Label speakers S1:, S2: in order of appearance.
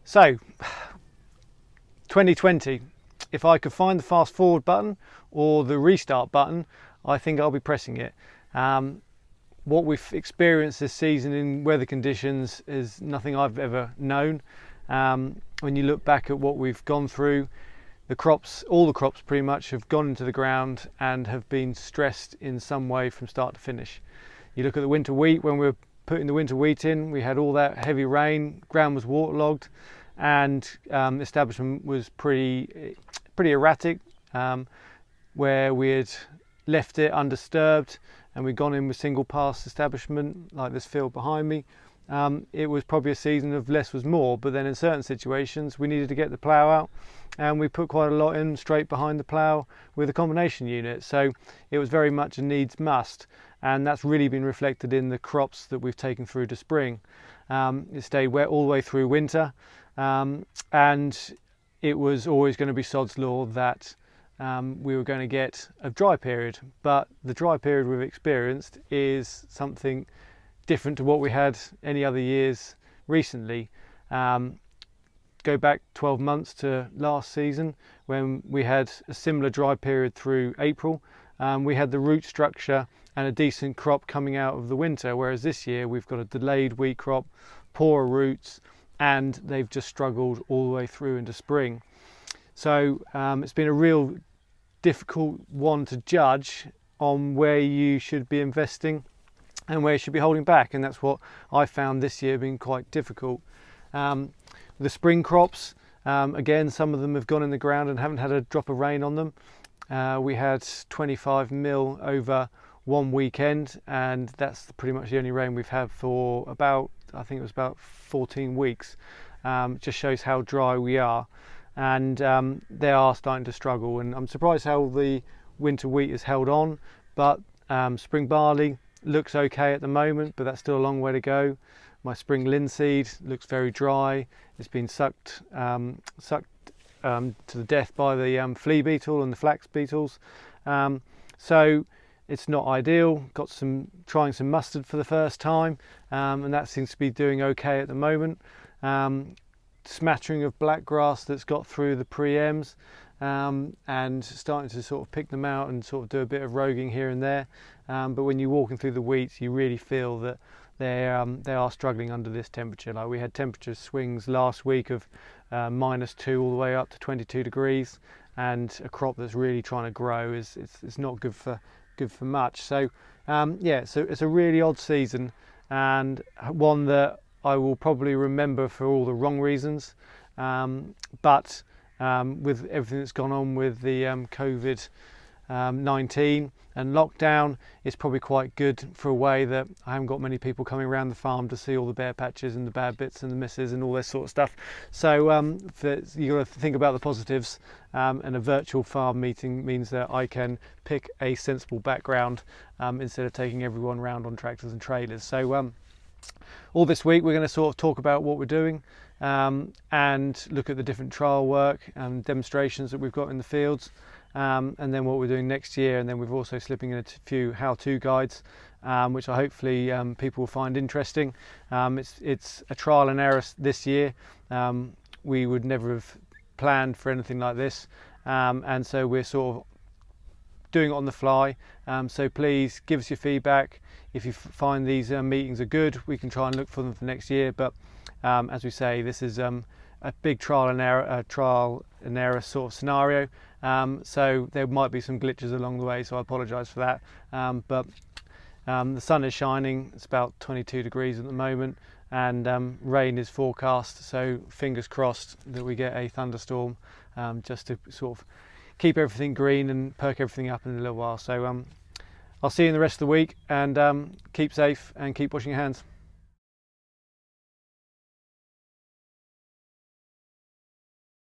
S1: So 2020, if I could find the fast forward button or the restart button, I think I'll be pressing it. What we've experienced this season in weather conditions is nothing I've ever known. When you look back at what we've gone through, all the crops pretty much have gone into the ground and have been stressed in some way from start to finish. You look at the winter wheat, when we were putting the winter wheat in, we had all that heavy rain, ground was waterlogged, and establishment was pretty erratic, where we had left it undisturbed and we'd gone in with single pass establishment like this field behind me. It was probably a season of less was more, but then in certain situations we needed to get the plough out, and we put quite a lot in straight behind the plough with a combination unit, so it was very much a needs must, and that's really been reflected in the crops that we've taken through to spring. It stayed wet all the way through winter, and it was always going to be sod's law that we were going to get a dry period, but the dry period we've experienced is something different to what we had any other years recently. Go back 12 months to last season when we had a similar dry period through April. We had the root structure and a decent crop coming out of the winter, whereas this year we've got a delayed wheat crop, poorer roots, and they've just struggled all the way through into spring. So it's been a real difficult one to judge on where you should be investing and where you should be holding back, and that's what I found this year being quite difficult. The spring crops, again, some of them have gone in the ground and haven't had a drop of rain on them. We had 25 mil over one weekend, and that's pretty much the only rain we've had for about, I think it was about 14 weeks. Just shows how dry we are, and they are starting to struggle, and I'm surprised how the winter wheat has held on, but spring barley looks okay at the moment, but that's still a long way to go. My spring linseed looks very dry. It's been sucked to the death by the flea beetle and the flax beetles, so it's not ideal. Trying some mustard for the first time, and that seems to be doing okay at the moment. Smattering of black grass that's got through the pre-ems, and starting to sort of pick them out and sort of do a bit of roguing here and there, but when you're walking through the wheat, you really feel that they are struggling under this temperature. Like, we had temperature swings last week of -2 all the way up to 22 degrees, and a crop that's really trying to grow it's not good for much. So yeah, so it's a really odd season, and one that I will probably remember for all the wrong reasons, but with everything that's gone on with the COVID-19 and lockdown, it's probably quite good for a way that I haven't got many people coming around the farm to see all the bare patches and the bad bits and the misses and all this sort of stuff. So you've got to think about the positives, and a virtual farm meeting means that I can pick a sensible background instead of taking everyone around on tractors and trailers. So all this week we're going to sort of talk about what we're doing, and look at the different trial work and demonstrations that we've got in the fields, and then what we're doing next year, and then we're also slipping in a few how-to guides, which I hopefully people will find interesting. It's a trial and error this year. We would never have planned for anything like this, and so we're sort of doing it on the fly, so please give us your feedback. If you find these meetings are good, we can try and look for them for next year, but as we say, this is a big trial and error sort of scenario, so there might be some glitches along the way, so I apologise for that, but the sun is shining. It's about 22 degrees at the moment, and rain is forecast, so fingers crossed that we get a thunderstorm, just to sort of keep everything green and perk everything up in a little while. So I'll see you in the rest of the week, and keep safe and keep washing your hands.